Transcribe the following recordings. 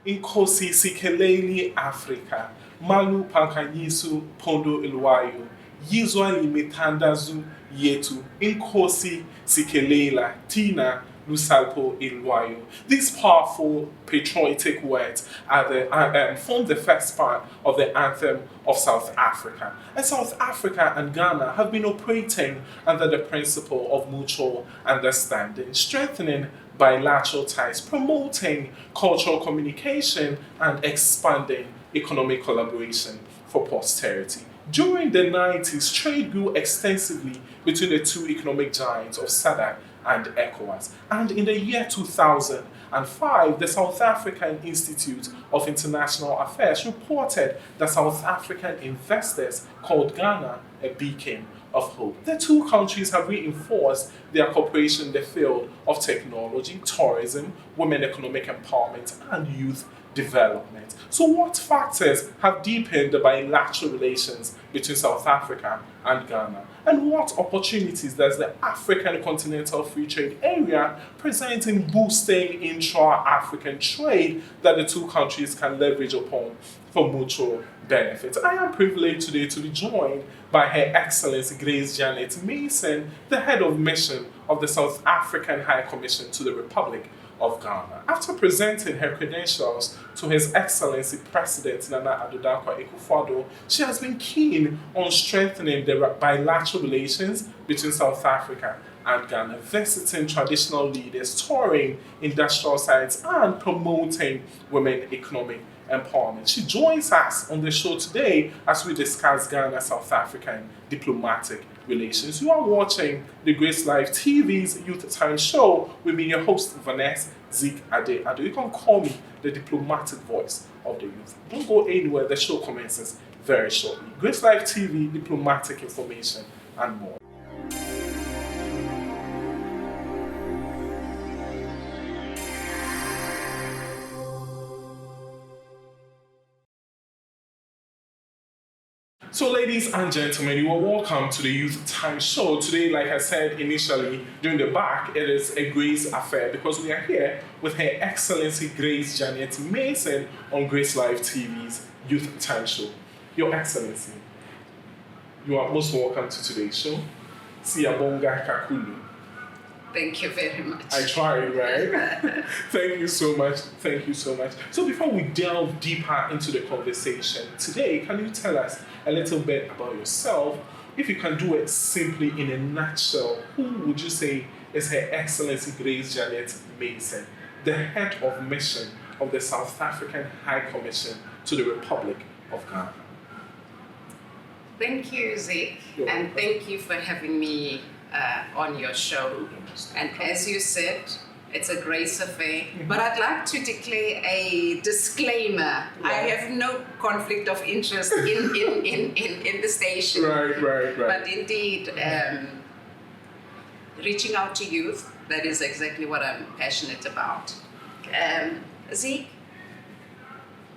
Inkosi sikeleni Afrika, malu pankanyisu pondo ilwayo, yizwa limetandazu yetu, inkosi sikelela tina lusalpo ilwayo. These powerful patriotic words form the first part of the anthem of South Africa. And South Africa and Ghana have been operating under the principle of mutual understanding, strengthening bilateral ties, promoting cultural communication, and expanding economic collaboration for posterity. During the 90s, trade grew extensively between the two economic giants of SADC and ECOWAS. And in the year 2005, the South African Institute of International Affairs reported that South African investors called Ghana a beacon of hope. The two countries have reinforced their cooperation in the field of technology, tourism, women economic empowerment, and youth development. So what factors have deepened the bilateral relations between South Africa and Ghana? And what opportunities does the African Continental Free Trade Area present in boosting intra-African trade that the two countries can leverage upon for mutual benefit? I am privileged today to be joined by Her Excellency Grace Jeanet Mason, the head of mission of the South African High Commission to the Republic of Ghana. After presenting her credentials to His Excellency President Nana Addo Dankwa Akufo-Addo, she has been keen on strengthening the bilateral relations between South Africa and Ghana, visiting traditional leaders, touring industrial sites, and promoting women economic empowerment. She joins us on the show today as we discuss Ghana-South African diplomatic relations. You are watching the Grace Live TV's Youth Time Show with me, your host, Vanessa Zeke Ade. You can call me the diplomatic voice of the youth. Don't go anywhere, the show commences very shortly. Grace Live TV, diplomatic information, and more. So ladies and gentlemen, you are welcome to the Youth Time Show. Today, like I said initially, during the back, it is a Grace affair because we are here with Her Excellency Grace Jeanet Mason on Grace Live TV's Youth Time Show. Your Excellency, you are most welcome to today's show. Siyabonga Kakulu. Thank you very much. I tried, right? Thank you so much. Thank you so much. So before we delve deeper into the conversation today, can you tell us a little bit about yourself? If you can do it simply in a nutshell, who would you say is Her Excellency Grace Jeanet Mason, the head of mission of the South African High Commission to the Republic of Ghana? Thank you, Zeke, and thank you for having me on your show. And as you said, it's a Grace affair, but I'd like to declare a disclaimer. I have no conflict of interest in the station. Right. But indeed, reaching out to youth, that is exactly what I'm passionate about. Zeke,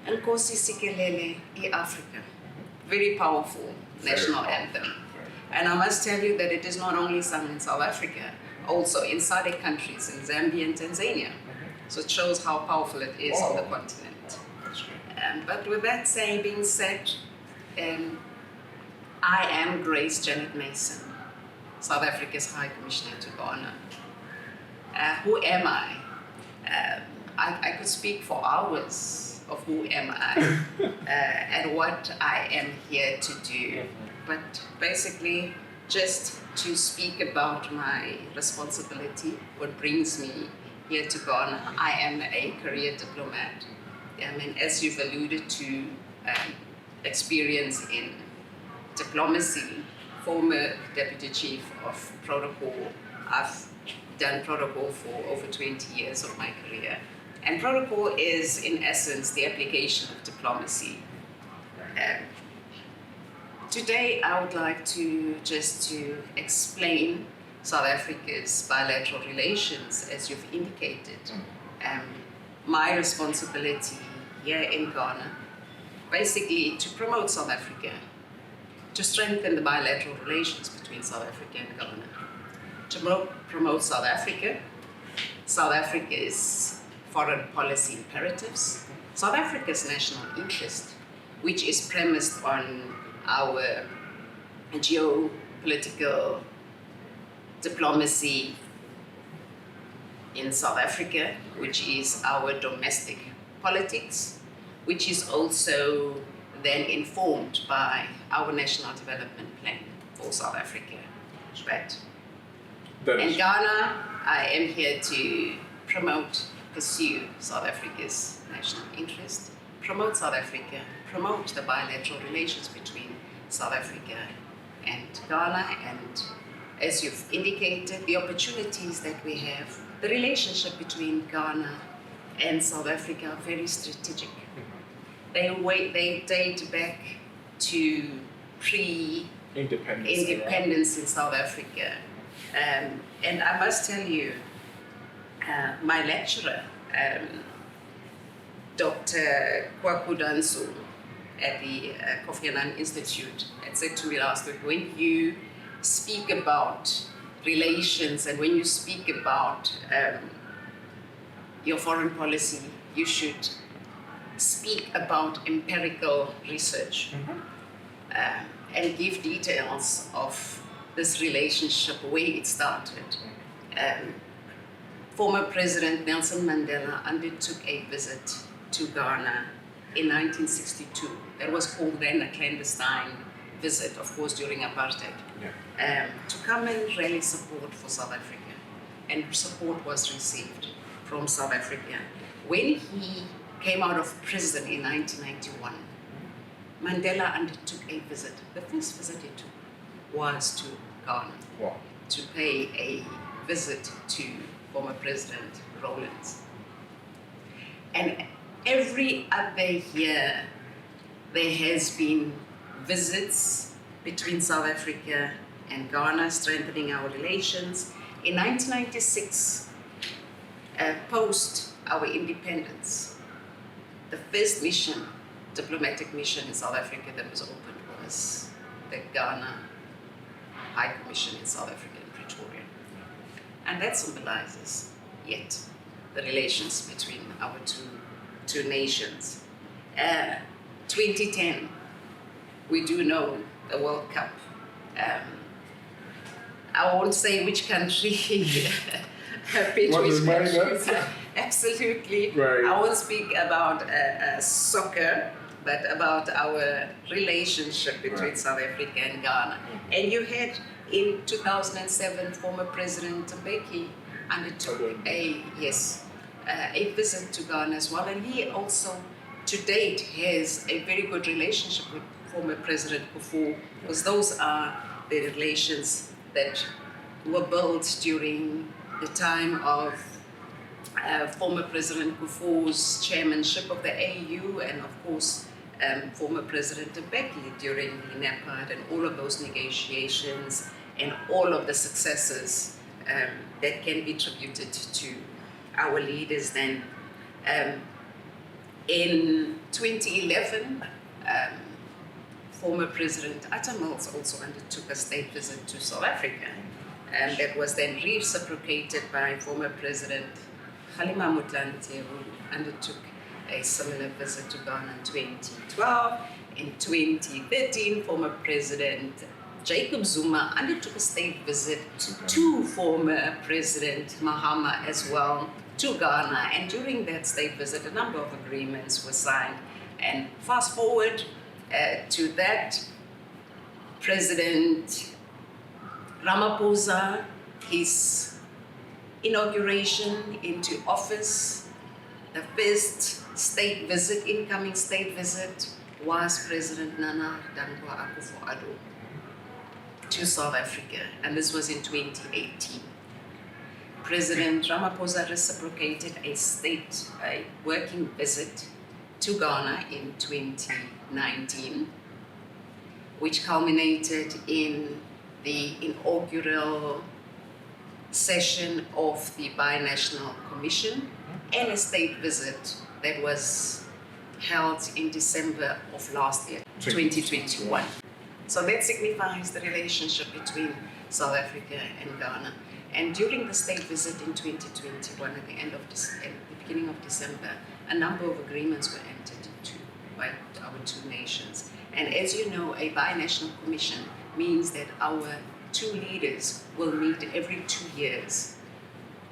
Nkosi Sikelele 𝐿-Afrika, very powerful national anthem. And I must tell you that it is not only sung in South Africa, also in SADC countries, in Zambia and Tanzania. So it shows how powerful it is on the continent. But with that being said, I am Grace Jeanet Mason, South Africa's High Commissioner to Ghana. Who am I? I could speak for hours of who am I and what I am here to do. But basically, just to speak about my responsibility, what brings me here to Ghana. I am a career diplomat. I mean, as you've alluded to, experience in diplomacy, former Deputy Chief of Protocol. I've done protocol for over 20 years of my career. And protocol is, in essence, the application of diplomacy Today, I would like to explain South Africa's bilateral relations, as you've indicated. My responsibility here in Ghana, basically to promote South Africa, to strengthen the bilateral relations between South Africa and Ghana, to promote South Africa, South Africa's foreign policy imperatives, South Africa's national interest, which is premised on our geopolitical diplomacy in South Africa, which is our domestic politics, which is also then informed by our national development plan for South Africa. But in Ghana, I am here to pursue South Africa's national interest, promote South Africa, promote the bilateral relations between South Africa and Ghana, and as you've indicated, the opportunities that we have, the relationship between Ghana and South Africa are very strategic. They date back to pre-independence in South Africa. And I must tell you, my lecturer, Dr. 𝐀𝐟𝐫𝐢𝐜𝐚 at the Kofi Annan Institute had said to me last week, when you speak about relations and when you speak about your foreign policy, you should speak about empirical research and give details of this relationship, where it started. Former President Nelson Mandela undertook a visit to Ghana in 1962. That was called then a clandestine visit, of course, during apartheid, to come and rally support for South Africa. And support was received from South Africa. When he came out of prison in 1991, Mandela undertook a visit. The first visit he took was to Ghana, to pay a visit to former President Rawlings. And every other year, there has been visits between South Africa and Ghana, strengthening our relations. In 1996, post our independence, the first diplomatic mission in South Africa that was opened was the Ghana High Commission in South Africa in Pretoria. And that symbolizes yet the relations between our two nations. 2010, we do know the World Cup. I won't say which country beat which country. Absolutely. Right. I won't speak about soccer, but about our relationship between South Africa and Ghana. And you had, in 2007, former President Mbeki undertook a visit to Ghana as well. And he also, to date, has a very good relationship with former President Kufuor, because those are the relations that were built during the time of former President Kufuor's chairmanship of the AU, and of course former President Mbeki during the NAPAD, and all of those negotiations and all of the successes that can be attributed to our leaders then. In 2011, former President Atta Mills also undertook a state visit to South Africa, and that was then reciprocated by former President Kgalema Motlanthe, who undertook a similar visit to Ghana in 2012. In 2013, former President Jacob Zuma undertook a state visit to former President Mahama as well, to Ghana. And during that state visit, a number of agreements were signed. And fast forward to that, President Ramaphosa, his inauguration into office, the first state visit, incoming state visit, was President Nana Dankwa Akufo-Addo to South Africa, and this was in 2018. President Ramaphosa reciprocated a working visit to Ghana in 2019. which culminated in the inaugural session of the Binational Commission and a state visit that was held in December of last year, 2021. So that signifies the relationship between South Africa and Ghana. And during the state visit in 2021, at the beginning of December, a number of agreements were entered into by our two nations. And as you know, a binational commission means that our two leaders will meet every 2 years.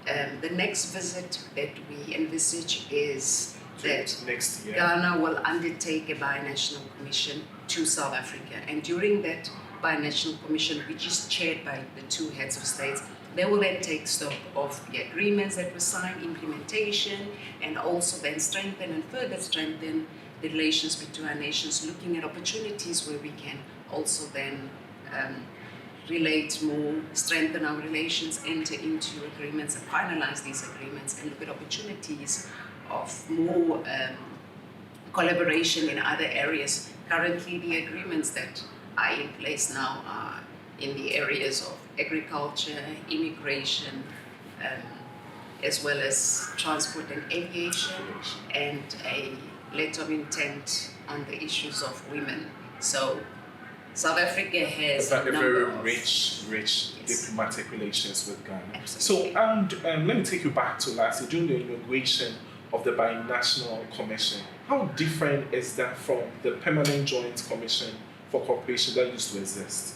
The next visit that we envisage is that next year, Ghana will undertake a binational commission to South Africa. And during that binational commission, which is chaired by the two heads of states, they will then take stock of the agreements that were signed, implementation, and also then strengthen and further strengthen the relations between our nations, looking at opportunities where we can also then relate more, strengthen our relations, enter into agreements and finalize these agreements, and look at opportunities of more collaboration in other areas. Currently, the agreements that are in place now are in the areas of agriculture, immigration, as well as transport and aviation, and a letter of intent on the issues of women. So South Africa has a very rich yes, diplomatic relations with Ghana. Absolutely. So, and let me take you back to last year, during the inauguration of the Binational Commission. How different is that from the Permanent Joint Commission for Cooperation that used to exist?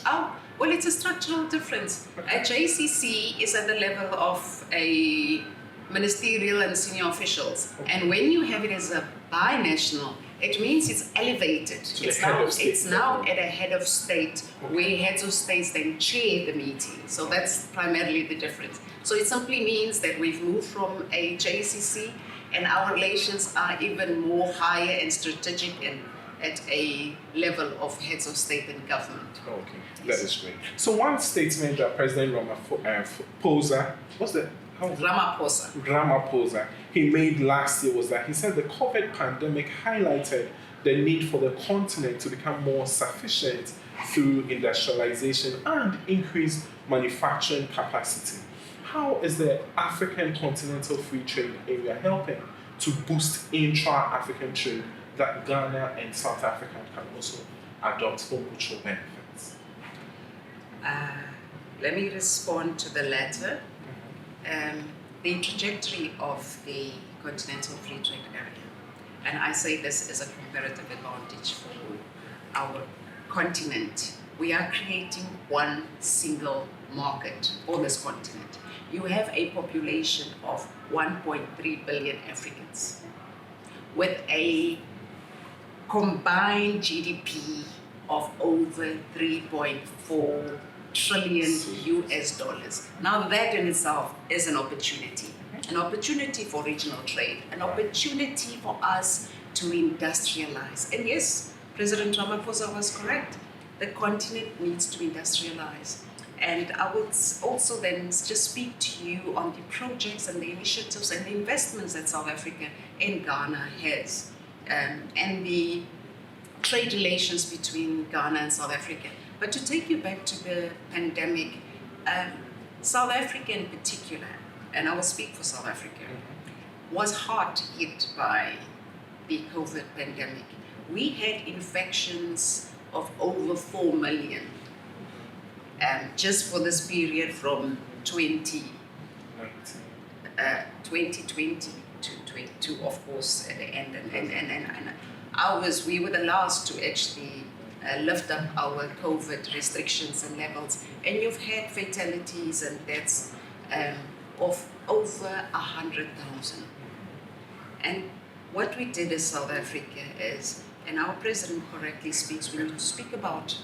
Oh, well, it's a structural difference. A JCC is at the level of a ministerial and senior officials. Okay. And when you have it as a binational, it means it's elevated. It's now at a head of state, okay, where heads of states then chair the meeting. So that's primarily the difference. So it simply means that we've moved from a JCC and our relations are even more higher and strategic and at a level of heads of state and government. Okay, yes. That is great. So one statement that President Ramaphosa, Ramaphosa, he made last year was that he said the COVID pandemic highlighted the need for the continent to become more sufficient through industrialization and increased manufacturing capacity. How is the African Continental Free Trade Area helping to boost intra-African trade that Ghana and South Africa can also adopt for mutual benefits? Let me respond to the latter. The trajectory of the Continental Free Trade Area, and I say this as a comparative advantage for our continent. We are creating one single market for this continent. You have a population of 1.3 billion Africans with a combined GDP of over 3.4 trillion US dollars. Now that in itself is an opportunity for regional trade, an opportunity for us to industrialize. And yes, President Ramaphosa was correct. The continent needs to industrialize. And I would also then just speak to you on the projects and the initiatives and the investments that South Africa and Ghana has, and the trade relations between Ghana and South Africa. But to take you back to the pandemic, South Africa in particular, and I will speak for South Africa, was hard hit by the COVID pandemic. We had infections of over 4 million just for this period from 2020 to of course at the end. And we were the last to actually lift up our COVID restrictions and levels. And you've had fatalities and deaths of over 100,000. And what we did as South Africa is, and our president correctly speaks, when you speak about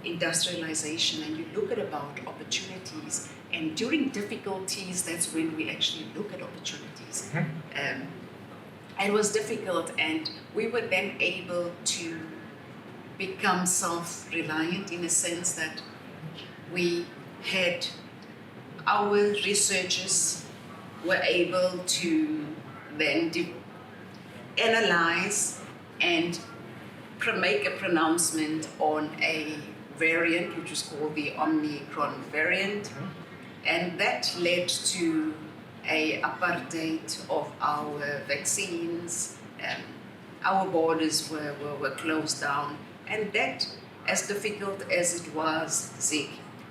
industrialization and you look at about opportunities, and during difficulties, that's when we actually look at opportunities. And it was difficult, and we were then able to become self-reliant in a sense that we had our researchers were able to then analyze and make a pronouncement on a variant which was called the Omicron variant, and that led to a apartheid of our vaccines. Our borders were closed down, and that, as difficult as it was, 𝐒𝐨𝐚,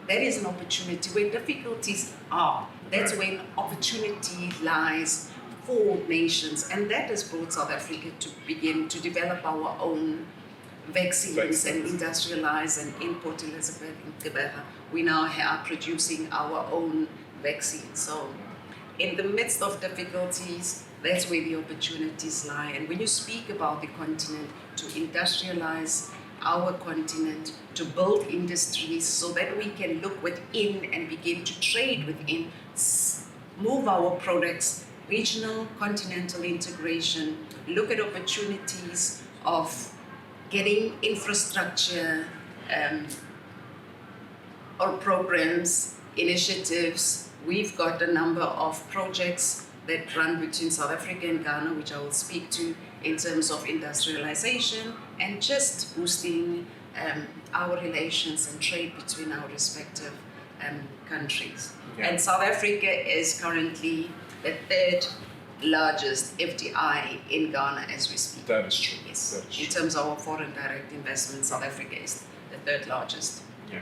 that is an opportunity. Where difficulties are, that's when opportunity lies for nations, and that has brought South Africa to begin to develop our own vaccines and industrialize and import 𝐊𝐵𝐷. We now are producing our own vaccines. So in the midst of difficulties, that's where the opportunities lie. And when you speak about the continent, to industrialize our continent, to build industries so that we can look within and begin to trade within, move our products, regional, continental integration, look at opportunities of getting infrastructure or programs, initiatives. We've got a number of projects that run between South Africa and Ghana, which I will speak to in terms of industrialization and just boosting our relations and trade between our respective countries. Yeah. And South Africa is currently the third largest FDI in Ghana as we speak. That is true. Yes. That is In true. terms of our foreign direct investment, South Africa is the third largest. Yeah,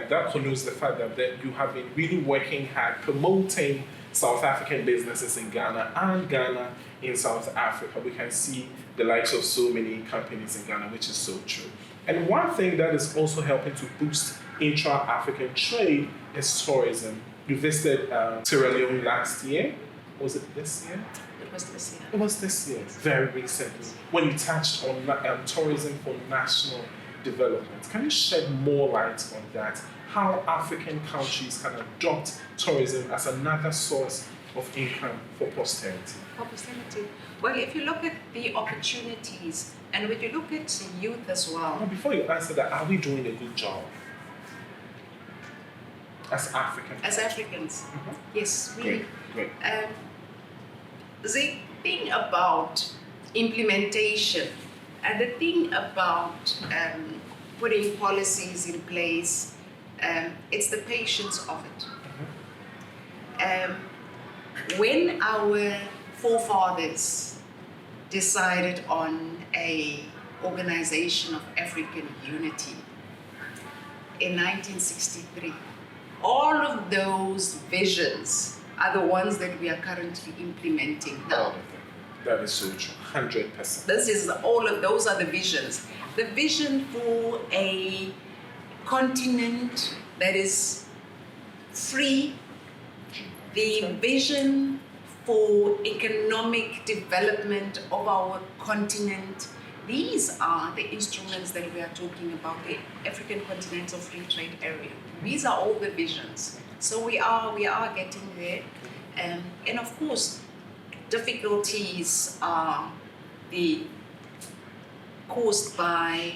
that connotes the fact that you have been really working hard promoting South African businesses in Ghana and Ghana in South Africa. We can see the likes of so many companies in Ghana, which is so true. And one thing that is also helping to boost intra-African trade is tourism. You visited Sierra Leone last year. Was it this year? It was this year. It was this year, very recently, when you touched on tourism for national development. Can you shed more light on that? How African countries can adopt tourism as another source of income for posterity? For posterity. Well, if you look at the opportunities, and when you look at the youth as well. Now, before you answer that, are we doing a good job as Africans? As Africans, yes, we. Great. The thing about implementation and the thing about putting policies in place, it's the patience of it. When our forefathers decided on a organization of African unity in 1963, all of those visions are the ones that we are currently implementing now. That is so true, 100%. Those are the visions. The vision for a continent that is free, the vision for economic development of our continent. These are the instruments that we are talking about, the African Continental Free Trade Area. These are all the visions. So we are getting there. And of course, difficulties are caused by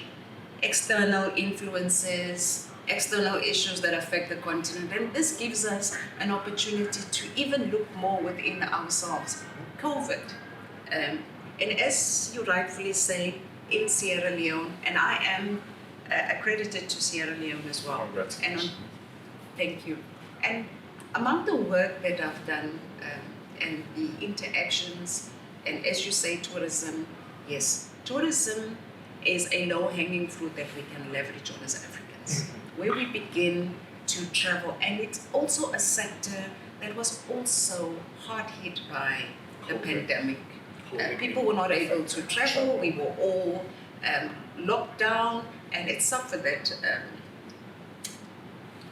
external influences, external issues that affect the continent. And this gives us an opportunity to even look more within ourselves. COVID. And as you rightfully say, in Sierra Leone, and I am accredited to Sierra Leone as well. Congratulations. Thank you. And among the work that I've done and the interactions, and as you say, tourism, yes, tourism is a low-hanging fruit that we can leverage on as Africans, where we begin to travel. And it's also a sector that was also hard hit by the pandemic. People were not able to travel. We were all locked down, and it suffered that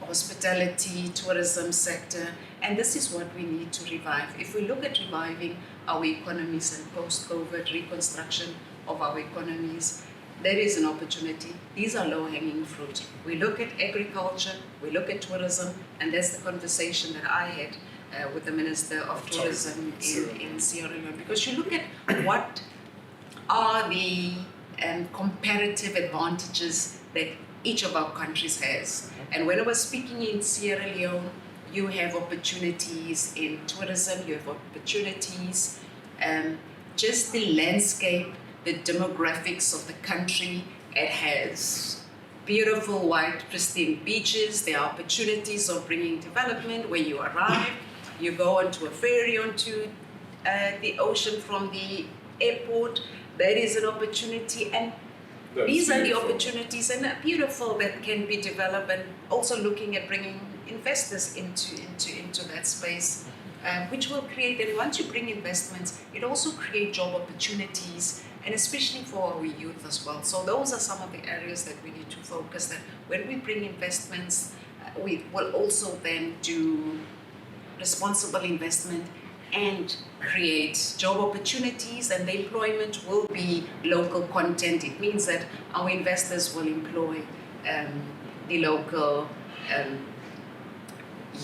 hospitality, tourism sector, and this is what we need to revive. If we look at reviving our economies and post-COVID reconstruction of our economies, there is an opportunity. These are low-hanging fruit. We look at agriculture, we look at tourism, and that's the conversation that I had with the Minister of Tourism in Sierra Leone, because you look at what are the comparative advantages that each of our countries has. And when I was speaking in Sierra Leone, you have opportunities in tourism, you have opportunities, just the landscape, the demographics of the country. It has beautiful, white, pristine beaches. There are opportunities of bringing development. When you arrive, you go onto a ferry onto the ocean from the airport. That is an opportunity, and these are the opportunities, and they're beautiful, that can be developed, and also looking at bringing investors into that space, which will create, and once you bring investments, it also creates job opportunities, and especially for our youth as well. So those are some of the areas that we need to focus, that when we bring investments, we will also then do responsible investment and create job opportunities, and the employment will be local content. It means that our investors will employ the local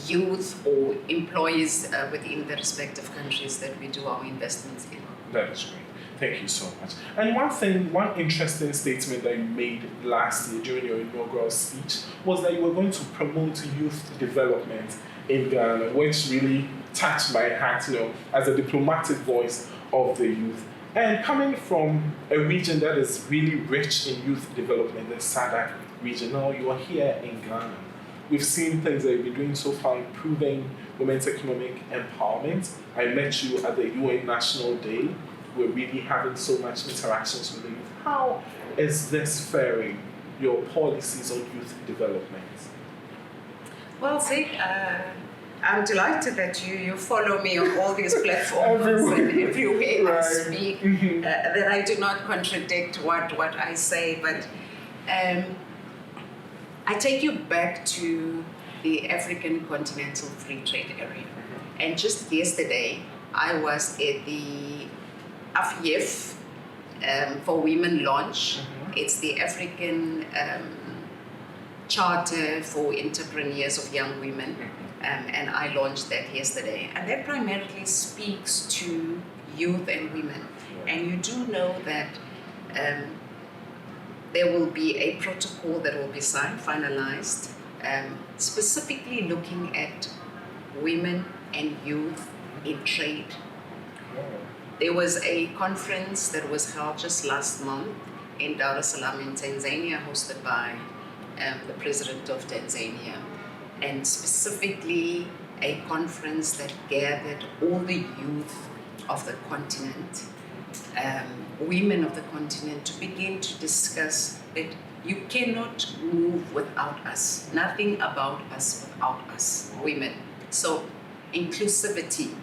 youth or employees within the respective countries that we do our investments in. That is great. Thank you so much. And one interesting statement that you made last year during your inaugural speech was that you were going to promote youth development in Ghana, which really touched my heart, as a diplomatic voice of the youth. And coming from a region that is really rich in youth development, the SADC region, now you are here in Ghana. We've seen things that you've been doing so far, improving women's economic empowerment. I met you at the UN National Day. We're really having so much interactions with the youth. How is this faring, your policies on youth development? Well, I'm delighted that you follow me on all these platforms and everywhere I speak, that I do not contradict what I say, but I take you back to the African Continental Free Trade Area. And just yesterday, I was at the AfCFTA for Women launch. It's the African Charter for Entrepreneurs of Young Women. And I launched that yesterday. And that primarily speaks to youth and women. And you do know that there will be a protocol that will be signed, finalized, specifically looking at women and youth in trade. There was a conference that was held just last month in Dar es Salaam in Tanzania, hosted by the president of Tanzania, and specifically a conference that gathered all the youth of the continent, women of the continent, to begin to discuss that you cannot move without us, nothing about us without us, women. So inclusivity,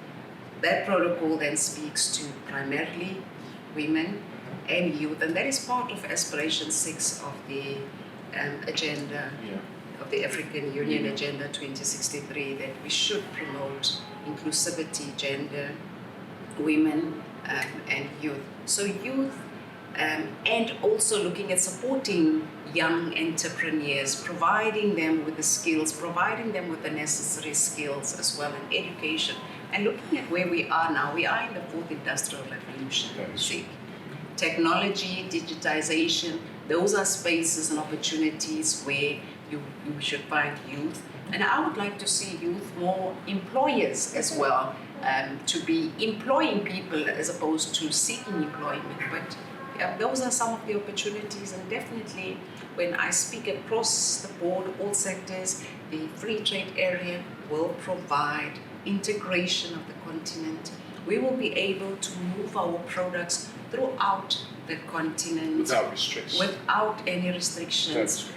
that protocol then speaks to primarily women and youth, and that is part of Aspiration 6 of the agenda, of the African Union Agenda 2063, that we should promote inclusivity, gender, women, and youth. So youth, and also looking at supporting young entrepreneurs, providing them with the skills, providing them with the necessary skills as well, and education. And looking at where we are now, we are in the 4th Industrial Revolution. Technology, digitization, those are spaces and opportunities where you should find youth. And I would like to see youth more employers as well, to be employing people as opposed to seeking employment. But those are some of the opportunities, and definitely when I speak across the board, all sectors, the free trade area will provide integration of the continent. We will be able to move our products throughout the continent without restrictions. Without any restrictions.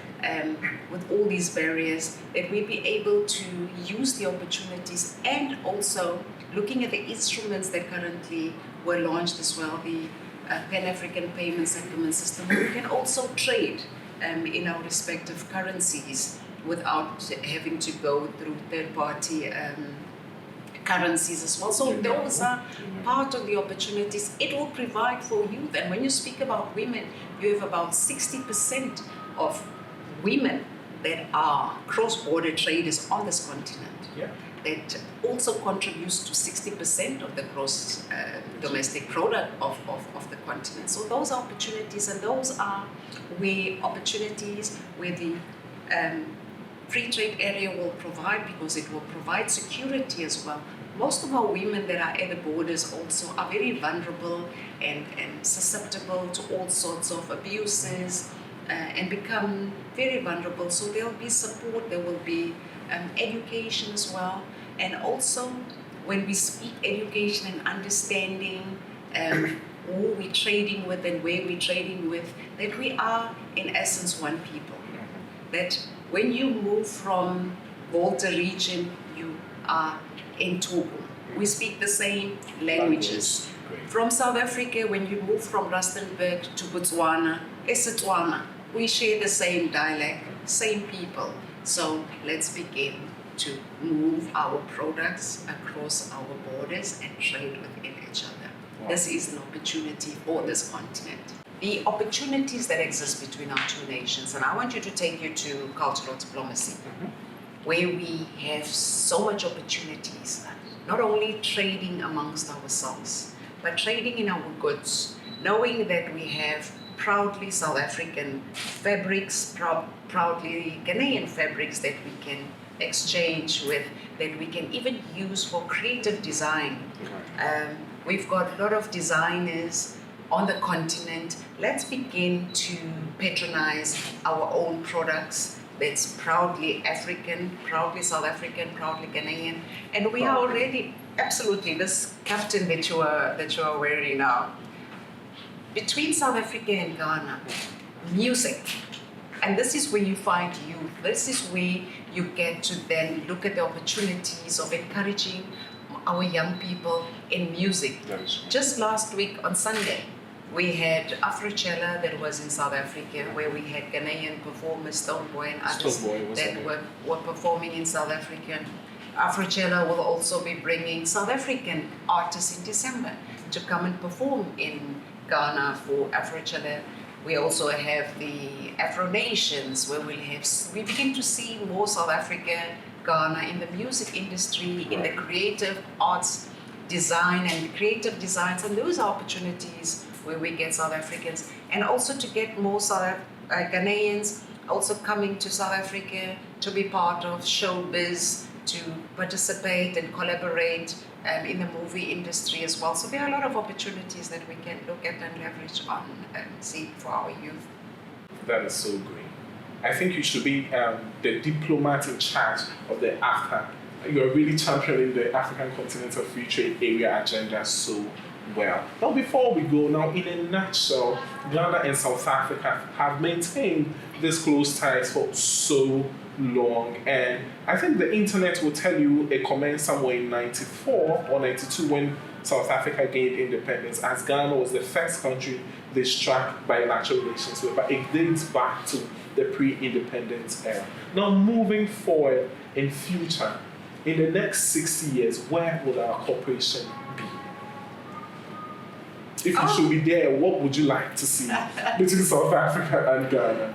With all these barriers, that we be able to use the opportunities, and also looking at the instruments that currently were launched as well, the Pan-African payment settlement system, where we can also trade in our respective currencies without having to go through third-party currencies as well. So those are part of the opportunities. It will provide for youth. And when you speak about women, you have about 60% of women that are cross-border traders on this continent. That also contributes to 60% of the gross domestic product of the continent. So those are opportunities, and those are opportunities where the free trade area will provide, because it will provide security as well, most of our women that are at the borders also are very vulnerable and susceptible to all sorts of abuses and become very vulnerable. So there will be support, there will be education as well. And also, when we speak education and understanding who we're trading with and where we're trading with, that we are, in essence, one people. That when you move from Volta region, you are in Togo. We speak the same languages. From South Africa, when you move from Rustenburg to Botswana, 𝐾𝐿. We share the same dialect, same people. So let's begin to move our products across our borders and trade within each other. Wow. This is an opportunity for this continent. The opportunities that exist between our two nations, and I want you to take you to cultural diplomacy, where we have so much opportunities, not only trading amongst ourselves, but trading in our goods, knowing that we have proudly South African fabrics, proudly Ghanaian fabrics that we can exchange with, that we can even use for creative design. We've got a lot of designers on the continent. Let's begin to patronize our own products that's proudly African, proudly South African, proudly Ghanaian. And we are already, absolutely, this captain that you are wearing now, between South Africa and Ghana, music. And this is where you find youth. This is where you get to then look at the opportunities of encouraging our young people in music. Just last week on Sunday, we had AfCFTA that was in South Africa, where we had Ghanaian performers, Stonebwoy and others that were performing in South Africa. AfCFTA will also be bringing South African artists in December to come and perform in Ghana for AfCFTA. We also have the Afro Nations, where we begin to see more South Africa, Ghana in the music industry, in the creative arts design and creative designs, and those are opportunities where we get South Africans, and also to get more Ghanaians also coming to South Africa to be part of showbiz, to participate and collaborate in the movie industry as well. So there are a lot of opportunities that we can look at and leverage on and see for our youth. That is so great. I think you should be the diplomat in charge of the AfCFTA. You're really championing the African Continental Free Trade Area agenda so well. Now, before we go, now in a nutshell, Ghana and South Africa have maintained this close ties for so long, and I think the internet will tell you it commenced somewhere in 94 or 92 when South Africa gained independence, as Ghana was the first country they struck bilateral relations with, but it dates back to the pre-independence era. Now, moving forward in future, in the next 60 years, where will our cooperation be? If you should be there, what would you like to see between South Africa and Ghana?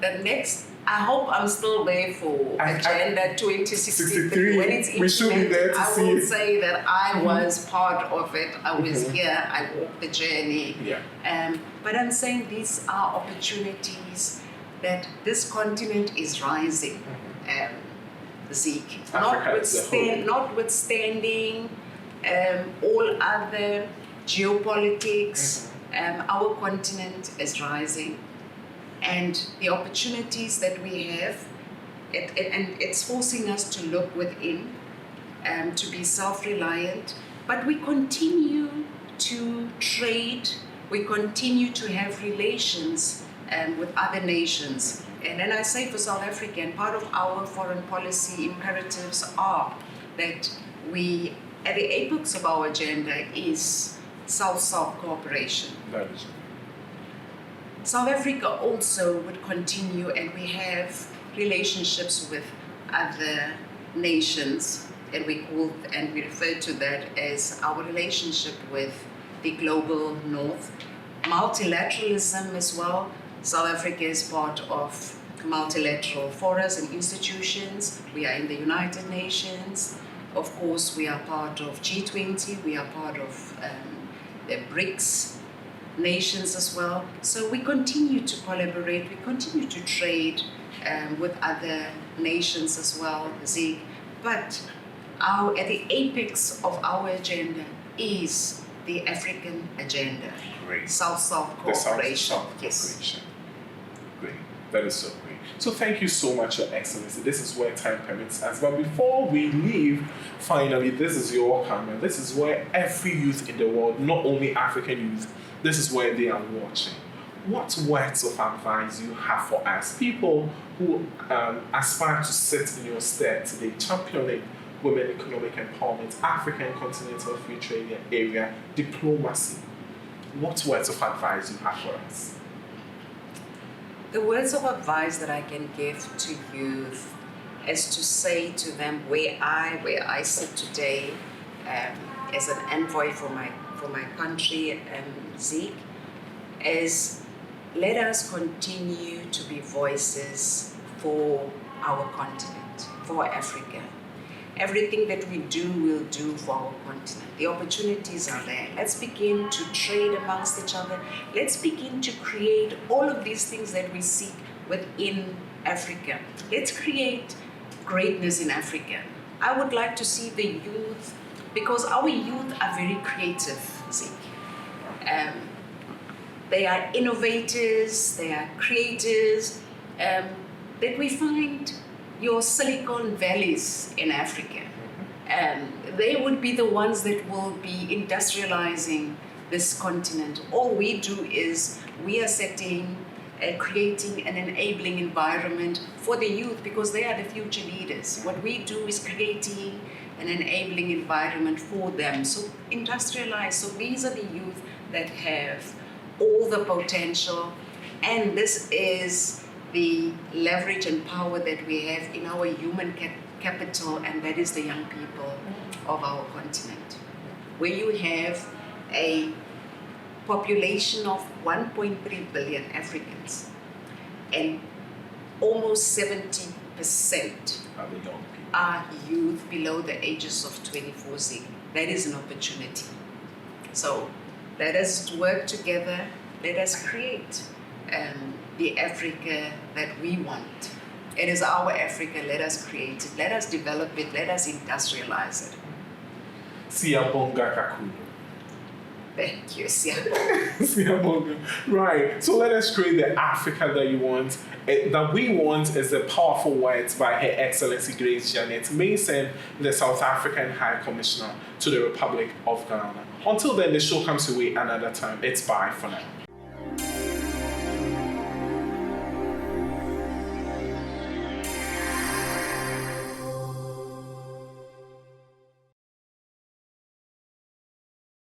The next, I hope I'm still there for Agenda 2063. When it's we should be there to see it. I will say that I was part of it. I was here. I walked the journey. But I'm saying these are opportunities that this continent is rising. Notwithstanding all other geopolitics, our continent is rising, and the opportunities that we have, and it's forcing us to look within, to be self-reliant, but we continue to trade, we continue to have relations with other nations. And then I say for South Africa, and part of our foreign policy imperatives are that we, at the apex of our agenda is South-South cooperation. That is. South Africa also would continue, and we have relationships with other nations, and we refer to that as our relationship with the global north. Multilateralism as well. South Africa is part of multilateral forums and institutions. We are in the United Nations. Of course, we are part of G20. We are part of the BRICS nations as well. So we continue to collaborate. We continue to trade with other nations as well, �𝐸𝐶. But at the apex of our agenda is the African agenda. Great. South-South cooperation. Yes. Great. That is so great. So thank you so much, Your Excellency. This is where time permits us. But before we leave, finally, this is your camera. This is where every youth in the world, not only African youth, this is where they are watching. What words of advice you have for us, people who aspire to sit in your stead today, championing women economic empowerment, African Continental Free Trade Area, diplomacy? What words of advice you have for us? The words of advice that I can give to youth is to say to them where I sit today as an envoy for my country, 𝐸𝐶, is let us continue to be voices for our continent, for Africa. Everything that we do, we'll do for our continent. The opportunities are there. Let's begin to trade amongst each other. Let's begin to create all of these things that we seek within Africa. Let's create greatness in Africa. I would like to see the youth, because our youth are very creative, 𝐸𝐶. They are innovators, they are creators, that we find your Silicon Valleys in Africa. They would be the ones that will be industrializing this continent. All we do is we are setting and creating an enabling environment for the youth, because they are the future leaders. What we do is creating an enabling environment for them. So industrialize. So these are the youth that have all the potential, and this is the leverage and power that we have in our human capital, and that is the young people of our continent. Where you have a population of 1.3 billion Africans, and almost 70% are youth below the ages of 24 𝐸𝐶. That is an opportunity. So let us work together, let us create the Africa that we want. It is our Africa, let us create it, let us develop it, let us industrialize it. Siyabonga kakhulu. Thank you, Siyabonga. Siyabonga. Right, so let us create the Africa that you want. That we want is the powerful words by Her Excellency Grace Jeanet Mason, the South African High Commissioner to the Republic of Ghana. Until then, the show comes your way another time. It's bye for now.